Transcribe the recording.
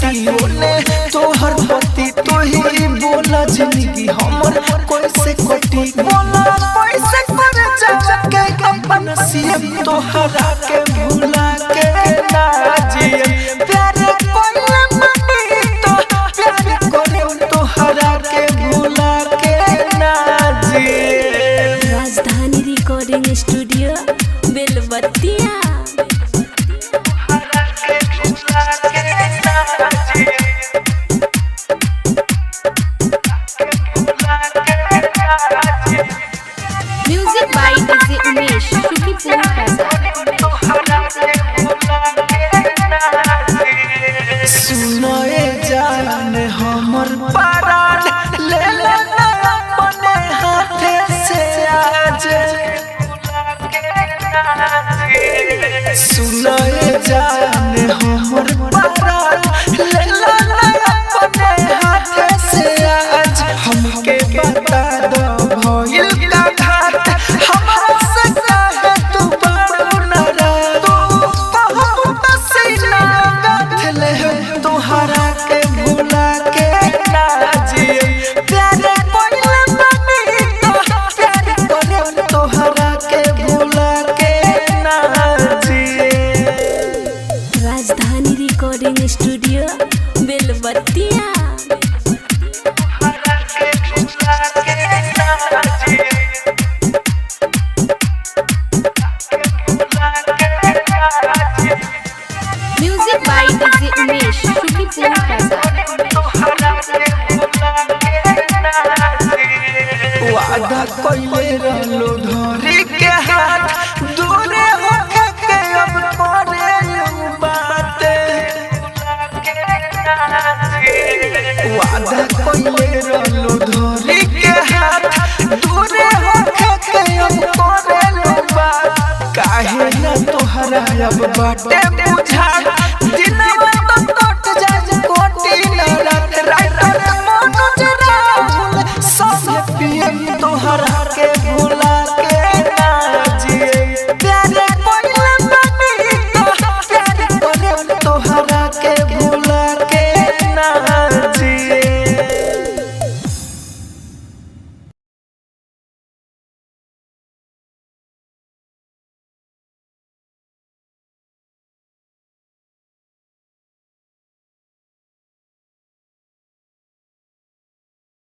शादियों ने तोहर पति तो ही बोला जिंदगी हमर कैसे कटी बोला कैसे कर जाके अपन सीएम तोहरा के भुला के ना जिए प्यार कोइला मनी तो प्यार करे तोहरा के भुला के ना जिए। Rajdhani recording studio Belbattiya. Music by DJ Umesh Shukipur सुनो ए जान हमर परान ले ले अपने हाथे से आज सुनो ए जान हमर परान ले ले अपने हाथे से आज हमके बता दो भइल का घाट हमरा से काहे तू बड़ू नाराज तू बहुत सीना गाथले तोहरा के भुला के ना जिए प्यार कोइला मनी तो प्यार करे तोहरा के भुला के ना जिए। Rajdhani recording studio Belbattiya. Music by DJ Umesh Shukipur वादा कइले रहलो धरी के हाथ दूरे होके के अब करे बात वादा कइले रहलो धरी के हाथ दूरे होके के अब करे बात काहे ना तोहरा अब बाटे बुझा